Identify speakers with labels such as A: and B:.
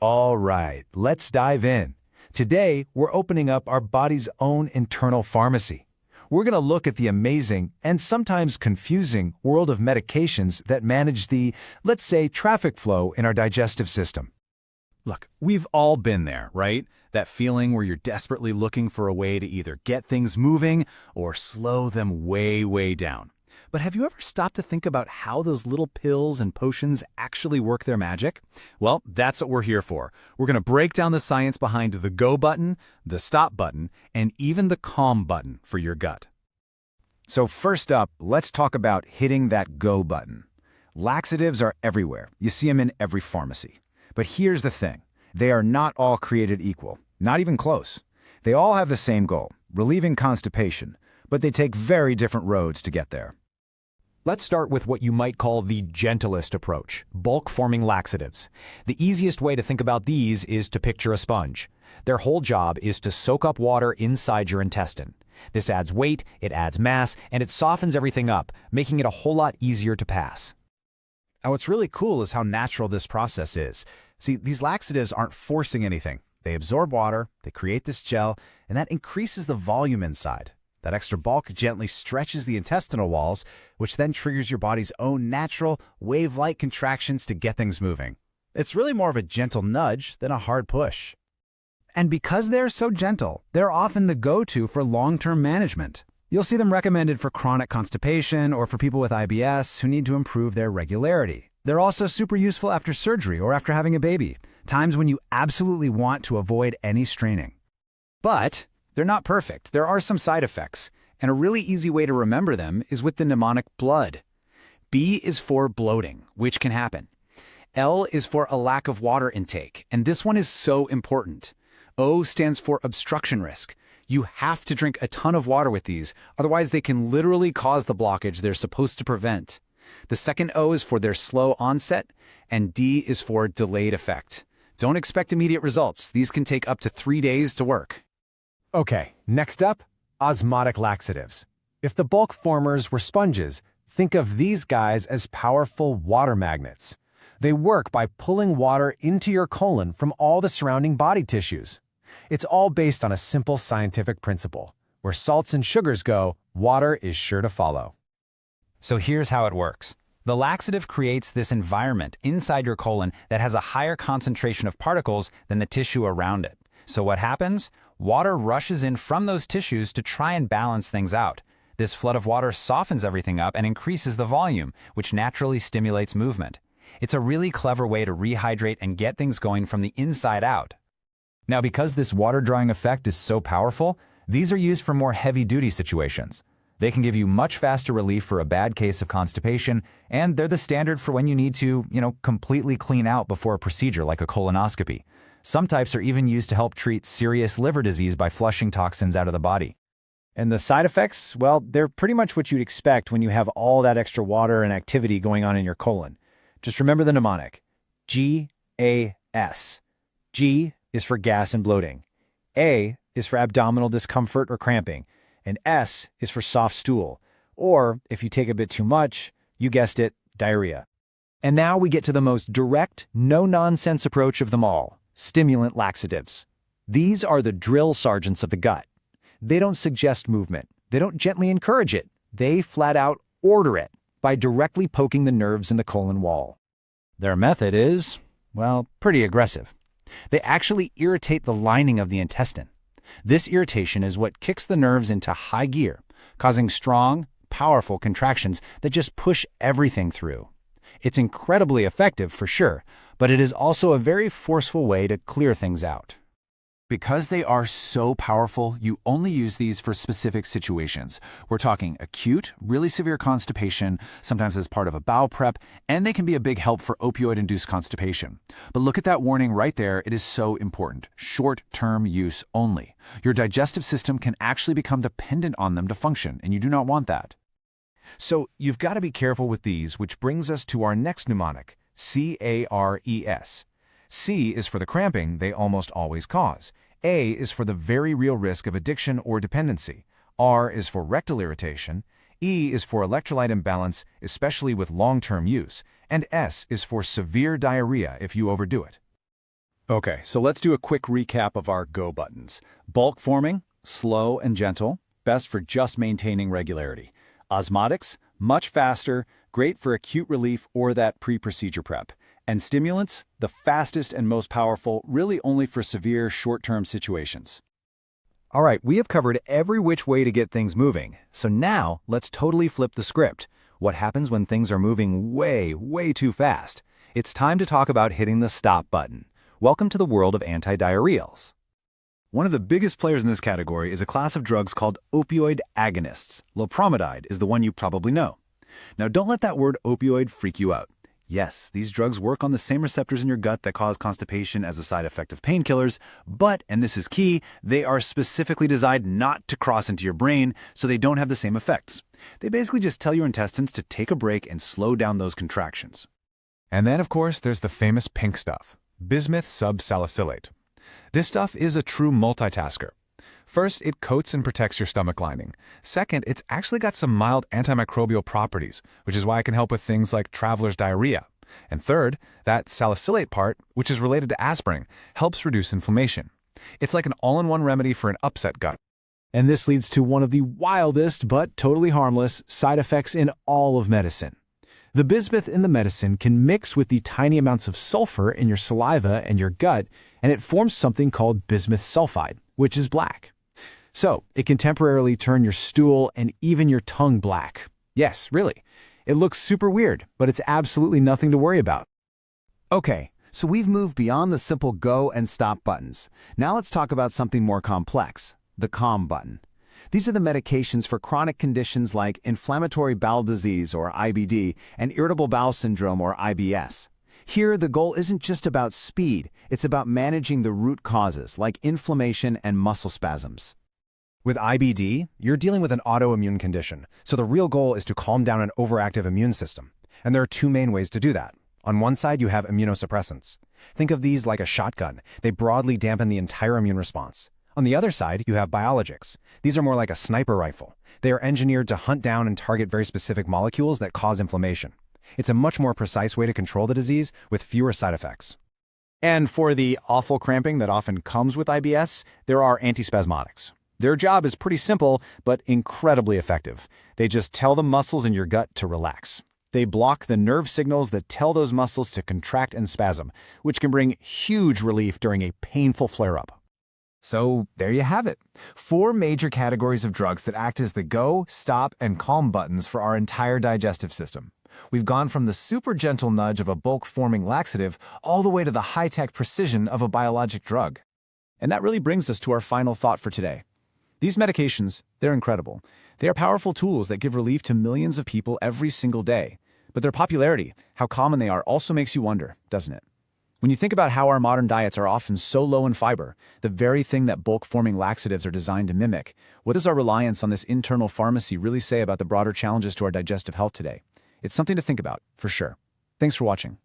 A: All right, let's dive in. Today, we're opening up our body's own internal pharmacy. We're going to look at the amazing and sometimes confusing world of medications that manage the, let's say, traffic flow in our digestive system.
B: Look, we've all been there, right? That feeling where you're desperately looking for a way to either get things moving or slow them way down. But have you ever stopped to think about how those little pills and potions actually work their magic? Well, that's what we're here for. We're going to break down the science behind the go button, the stop button, and even the calm button for your gut.
A: So first up, let's talk about hitting that go button. Laxatives are everywhere. You see them in every pharmacy. But here's the thing. They are not all created equal, not even close. They all have the same goal, relieving constipation, but they take very different roads to get there.
C: Let's start with what you might call the gentlest approach, bulk-forming laxatives. The easiest way to think about these is to picture a sponge. Their whole job is to soak up water inside your intestine. This adds weight, it adds mass, and it softens everything up, making it a whole lot easier to pass.
B: Now, what's really cool is how natural this process is. See, these laxatives aren't forcing anything. They absorb water, they create this gel, and that increases the volume inside. That extra bulk gently stretches the intestinal walls, which then triggers your body's own natural, wave-like contractions to get things moving. It's really more of a gentle nudge than a hard push.
D: And because they're so gentle, they're often the go-to for long-term management. You'll see them recommended for chronic constipation or for people with IBS who need to improve their regularity. They're also super useful after surgery or after having a baby, times when you absolutely want to avoid any straining.
B: But they're not perfect. There are some side effects, and a really easy way to remember them is with the mnemonic blood. B is for bloating, which can happen. L is for a lack of water intake, and this one is so important. O stands for obstruction risk. You have to drink a ton of water with these, otherwise they can literally cause the blockage they're supposed to prevent. The second O is for their slow onset, and D is for delayed effect. Don't expect immediate results. These can take up to 3 days to work.
A: Okay, next up, osmotic laxatives. If the bulk formers were sponges, think of these guys as powerful water magnets. They work by pulling water into your colon from all the surrounding body tissues. It's all based on a simple scientific principle. Where salts and sugars go, water is sure to follow.
C: So here's how it works. The laxative creates this environment inside your colon that has a higher concentration of particles than the tissue around it. So what happens? Water rushes in from those tissues to try and balance things out. This flood of water softens everything up and increases the volume, which naturally stimulates movement. It's a really clever way to rehydrate and get things going from the inside out. Now, because this water-drawing effect is so powerful, these are used for more heavy-duty situations. They can give you much faster relief for a bad case of constipation, and they're the standard for when you need to, completely clean out before a procedure like a colonoscopy. Some types are even used to help treat serious liver disease by flushing toxins out of the body.
A: And the side effects, well, they're pretty much what you'd expect when you have all that extra water and activity going on in your colon. Just remember the mnemonic, G-A-S. G is for gas and bloating. A is for abdominal discomfort or cramping. And S is for soft stool. Or, if you take a bit too much, you guessed it, diarrhea.
C: And now we get to the most direct, no-nonsense approach of them all. Stimulant laxatives. These are the drill sergeants of the gut. They don't suggest movement. They don't gently encourage it. They flat out order it by directly poking the nerves in the colon wall.
A: Their method is, well, pretty aggressive. They actually irritate the lining of the intestine. This irritation is what kicks the nerves into high gear, causing strong, powerful contractions that just push everything through. It's incredibly effective for sure, but it is also a very forceful way to clear things out.
B: Because they are so powerful, you only use these for specific situations. We're talking acute, really severe constipation, sometimes as part of a bowel prep, and they can be a big help for opioid-induced constipation. But look at that warning right there. It is so important. Short-term use only. Your digestive system can actually become dependent on them to function, and you do not want that.
A: So you've got to be careful with these, which brings us to our next mnemonic, C-A-R-E-S. C is for the cramping they almost always cause. A is for the very real risk of addiction or dependency. R is for rectal irritation. E is for electrolyte imbalance, especially with long-term use. And S is for severe diarrhea if you overdo it.
E: Okay, so let's do a quick recap of our go buttons. Bulk forming, slow and gentle, best for just maintaining regularity. Osmotics, much faster, great for acute relief or that pre-procedure prep. And stimulants, the fastest and most powerful, really only for severe short-term situations.
D: All right, we have covered every which way to get things moving. So now let's totally flip the script. What happens when things are moving way, way too fast? It's time to talk about hitting the stop button. Welcome to the world of antidiarrheals.
E: One of the biggest players in this category is a class of drugs called opioid agonists. Loperamide is the one you probably know. Now, don't let that word opioid freak you out. Yes, these drugs work on the same receptors in your gut that cause constipation as a side effect of painkillers, but, and this is key, they are specifically designed not to cross into your brain, so they don't have the same effects. They basically just tell your intestines to take a break and slow down those contractions.
A: And then, of course, there's the famous pink stuff, bismuth subsalicylate. This stuff is a true multitasker. First, it coats and protects your stomach lining. Second, it's actually got some mild antimicrobial properties, which is why it can help with things like traveler's diarrhea. And third, that salicylate part, which is related to aspirin, helps reduce inflammation. It's like an all-in-one remedy for an upset gut.
D: And this leads to one of the wildest but totally harmless side effects in all of medicine. The bismuth in the medicine can mix with the tiny amounts of sulfur in your saliva and your gut, and it forms something called bismuth sulfide, which is black. So, it can temporarily turn your stool and even your tongue black. Yes, really. It looks super weird, but it's absolutely nothing to worry about. Okay, so we've moved beyond the simple go and stop buttons. Now let's talk about something more complex, the calm button. These are the medications for chronic conditions like inflammatory bowel disease, or IBD, and irritable bowel syndrome, or IBS. Here, the goal isn't just about speed, it's about managing the root causes, like inflammation and muscle spasms.
A: With IBD, you're dealing with an autoimmune condition, so the real goal is to calm down an overactive immune system. And there are two main ways to do that. On one side, you have immunosuppressants. Think of these like a shotgun. They broadly dampen the entire immune response. On the other side, you have biologics. These are more like a sniper rifle. They are engineered to hunt down and target very specific molecules that cause inflammation. It's a much more precise way to control the disease with fewer side effects. And for the awful cramping that often comes with IBS, there are antispasmodics. Their job is pretty simple, but incredibly effective. They just tell the muscles in your gut to relax. They block the nerve signals that tell those muscles to contract and spasm, which can bring huge relief during a painful flare-up. So there you have it. 4 major categories of drugs that act as the go, stop, and calm buttons for our entire digestive system. We've gone from the super gentle nudge of a bulk-forming laxative all the way to the high-tech precision of a biologic drug. And that really brings us to our final thought for today. These medications, they're incredible. They are powerful tools that give relief to millions of people every single day. But their popularity, how common they are, also makes you wonder, doesn't it? When you think about how our modern diets are often so low in fiber, the very thing that bulk-forming laxatives are designed to mimic, what does our reliance on this internal pharmacy really say about the broader challenges to our digestive health today? It's something to think about, for sure. Thanks for watching.